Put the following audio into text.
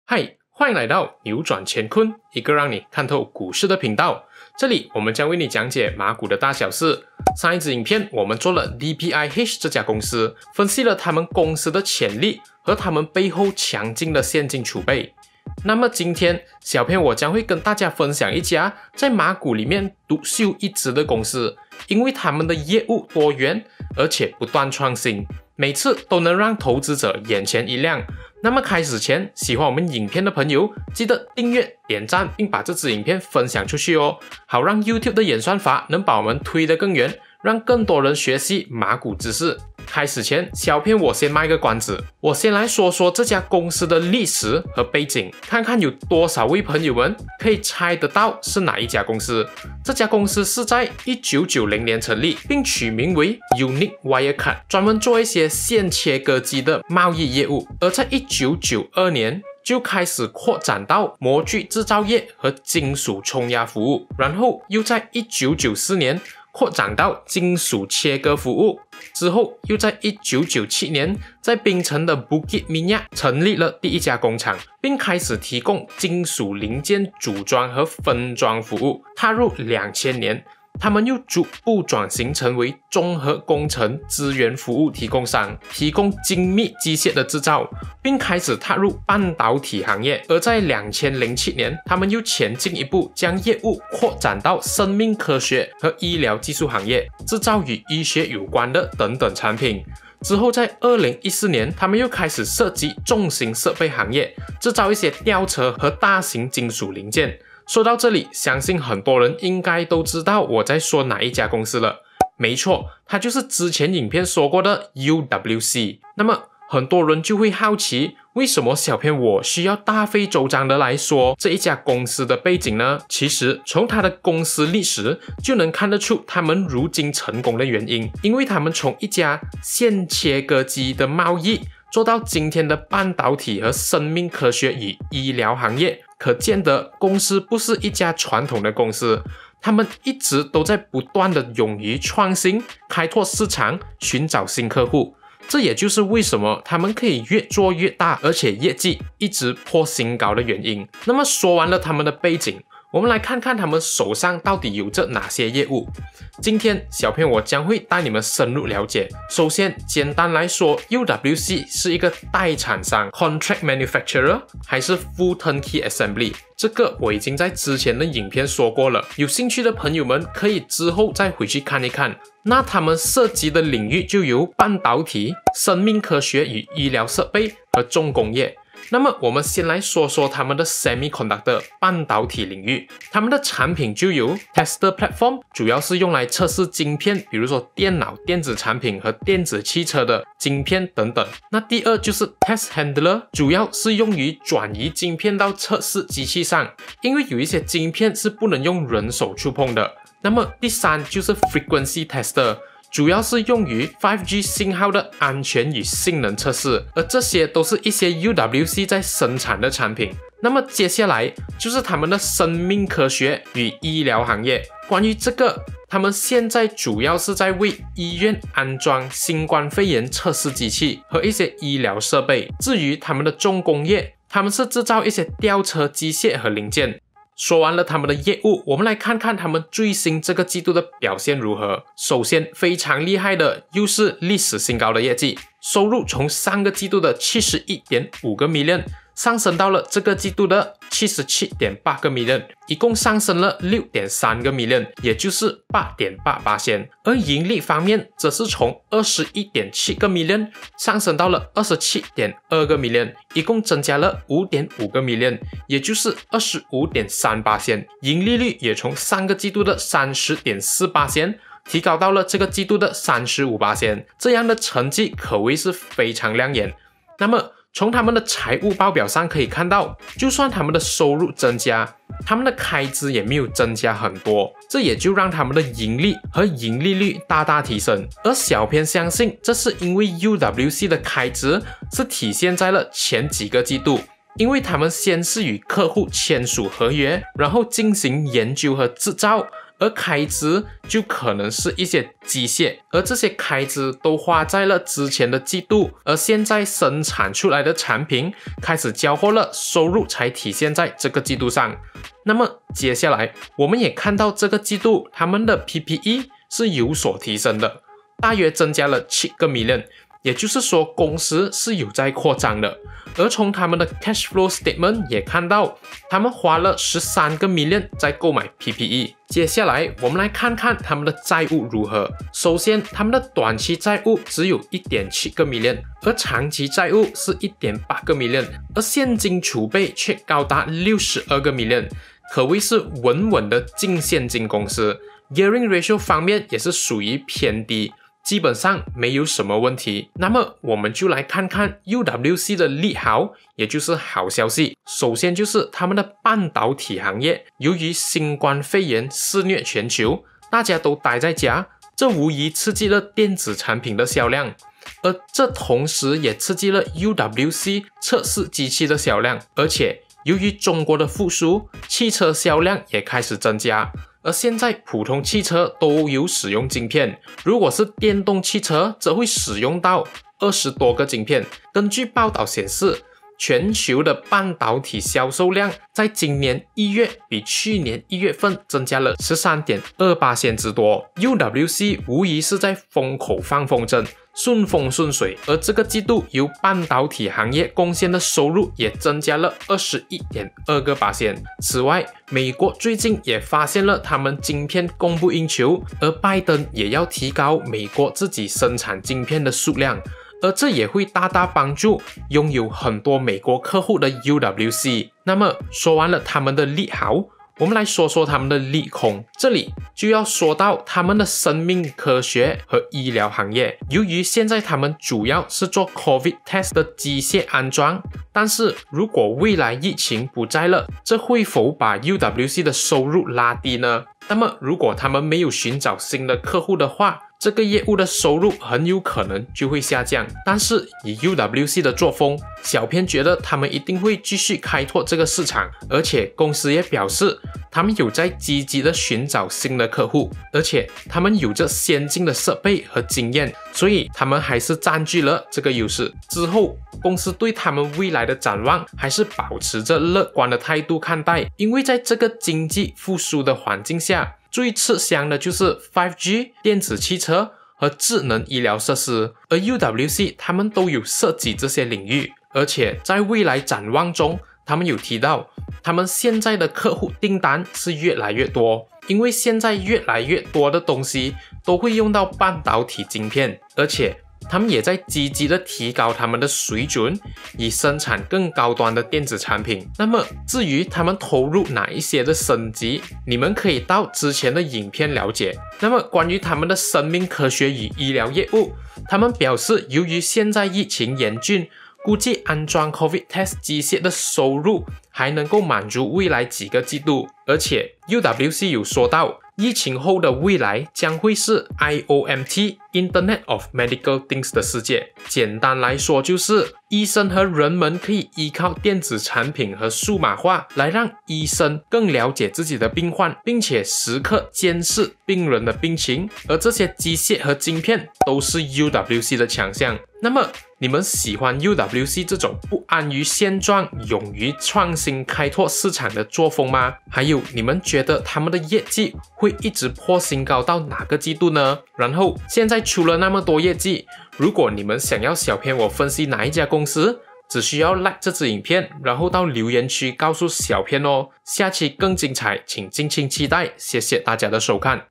嗨，欢迎来到扭转乾坤，一个让你看透股市的频道。这里我们将为你讲解马股的大小事。上一支影片我们做了 DPIH 这家公司，分析了他们公司的潜力和他们背后强劲的现金储备。那么今天小片我将会跟大家分享一家在马股里面独秀一帜的公司，因为他们的业务多元，而且不断创新，每次都能让投资者眼前一亮。那么开始前，喜欢我们影片的朋友记得订阅、点赞，并把这支影片分享出去哦，好让 YouTube 的演算法能把我们推得更远，让更多人学习马股知识。开始前，小片我先卖个关子，我先来说说这家公司的历史和背景，看看有多少位朋友们可以猜得到是哪一家公司。这家公司是在1990年成立，并取名为 Unique Wirecard， 专门做一些线切割机的贸易业务。而在1992年就开始扩展到模具制造业和金属冲压服务，然后又在1994年扩展到金属切割服务，之后又在1997年在槟城的 Bukit Minyak 成立了第一家工厂，并开始提供金属零件组装和分装服务。踏入2000年，他们又逐步转型成为综合工程资源服务提供商，提供精密机械的制造，并开始踏入半导体行业。而在2007年，他们又前进一步，将业务扩展到生命科学和医疗技术行业，制造与医学有关的等等产品。之后在2014年，他们又开始涉及重型设备行业，制造一些吊车和大型金属零件。说到这里，相信很多人应该都知道我在说哪一家公司了。没错，它就是之前影片说过的 UWC。那么很多人就会好奇，为什么小片我需要大费周章的来说这一家公司的背景呢？其实从它的公司历史就能看得出他们如今成功的原因，因为他们从一家线切割机的贸易做到今天的半导体和生命科学与医疗行业，可见得公司不是一家传统的公司，他们一直都在不断的勇于创新，开拓市场，寻找新客户。这也就是为什么他们可以越做越大，而且业绩一直破新高的原因。那么说完了他们的背景，我们来看看他们手上到底有着哪些业务。今天小片我将会带你们深入了解。首先简单来说， UWC 是一个代产商 Contract Manufacturer 还是 Full Turnkey Assembly， 这个我已经在之前的影片说过了，有兴趣的朋友们可以之后再回去看一看。那他们涉及的领域就有半导体、生命科学与医疗设备和重工业。那么我们先来说说他们的 Semiconductor 半导体领域，他们的产品就有 Tester Platform， 主要是用来测试晶片，比如说电脑、电子产品和电子汽车的晶片等等。那第二就是 Test Handler， 主要是用于转移晶片到测试机器上，因为有一些晶片是不能用人手触碰的。那么第三就是 Frequency Tester， 主要是用于 5G 信号的安全与性能测试，而这些都是一些 UWC 在生产的产品。那么接下来就是他们的生命科学与医疗行业，关于这个，他们现在主要是在为医院安装新冠肺炎测试机器和一些医疗设备。至于他们的重工业，他们是制造一些吊车机械和零件。说完了他们的业务，我们来看看他们最新这个季度的表现如何。首先非常厉害的又是历史新高的业绩，收入从上个季度的 71.5 个 million 上升到了这个季度的 77.8 个 million， 一共上升了 6.3 个 million， 也就是 8.8%。 而盈利方面则是从 21.7 个 million 上升到了 27.2 个 million， 一共增加了 5.5 个 million， 也就是 25.3%。 盈利率也从上个季度的 30.4% 提高到了这个季度的 35%， 这样的成绩可谓是非常亮眼。那么从他们的财务报表上可以看到，就算他们的收入增加，他们的开支也没有增加很多，这也就让他们的盈利和盈利率大大提升。而小片相信这是因为 UWC 的开支是体现在了前几个季度，因为他们先是与客户签署合约，然后进行研究和制造，而开支就可能是一些机械，而这些开支都花在了之前的季度，而现在生产出来的产品开始交货了，收入才体现在这个季度上。那么接下来我们也看到这个季度他们的 PPE 是有所提升的，大约增加了7个 million， 也就是说公司是有在扩张的。而从他们的 cash flow statement 也看到他们花了13个 million 在购买 PPE。 接下来我们来看看他们的债务如何。首先他们的短期债务只有 1.7 个 million， 而长期债务是 1.8 个 million， 而现金储备却高达62个 million， 可谓是稳稳的净现金公司。 Gearing ratio 方面也是属于偏低，基本上没有什么问题。那么我们就来看看 UWC 的利好，也就是好消息。首先就是他们的半导体行业，由于新冠肺炎肆虐全球，大家都待在家，这无疑刺激了电子产品的销量，而这同时也刺激了 UWC 测试机器的销量。而且由于中国的复苏，汽车销量也开始增加。而现在普通汽车都有使用晶片，如果是电动汽车则会使用到20多个晶片。根据报道显示，全球的半导体销售量在今年1月比去年1月份增加了 13.2% 之多。 UWC 无疑是在风口放风筝，顺风顺水，而这个季度由半导体行业贡献的收入也增加了 21.2%。 此外，美国最近也发现了他们晶片供不应求，而拜登也要提高美国自己生产晶片的数量，而这也会大大帮助拥有很多美国客户的 UWC。 那么说完了他们的利好，我们来说说他们的利空，这里就要说到他们的生命科学和医疗行业。由于现在他们主要是做 COVID test 的机械安装，但是如果未来疫情不在了，这会否把 UWC 的收入拉低呢？那么如果他们没有寻找新的客户的话，这个业务的收入很有可能就会下降。但是以 UWC 的作风，小编觉得他们一定会继续开拓这个市场，而且公司也表示他们有在积极的寻找新的客户，而且他们有着先进的设备和经验，所以他们还是占据了这个优势。之后公司对他们未来的展望还是保持着乐观的态度看待，因为在这个经济复苏的环境下，最吃香的就是 5G、 电子汽车和智能医疗设施，而 UWC 他们都有涉及这些领域。而且在未来展望中，他们有提到他们现在的客户订单是越来越多，因为现在越来越多的东西都会用到半导体晶片，而且他们也在积极的提高他们的水准，以生产更高端的电子产品。那么至于他们投入哪一些的升级，你们可以到之前的影片了解。那么关于他们的生命科学与医疗业务，他们表示由于现在疫情严峻，估计安装 COVID test 机械的收入还能够满足未来几个季度。而且 UWC 有说到，疫情后的未来将会是 IOMT Internet of Medical Things 的世界。简单来说，就是医生和人们可以依靠电子产品和数码化来让医生更了解自己的病患，并且时刻监视病人的病情，而这些机械和晶片都是 UWC 的强项。那么你们喜欢 UWC 这种不安于现状、勇于创新开拓市场的作风吗？还有你们觉得他们的业绩会一直破新高到哪个季度呢？然后现在出了那么多业绩，如果你们想要小编我分析哪一家公司，只需要 like 这支影片，然后到留言区告诉小编哦。下期更精彩，请敬请期待，谢谢大家的收看。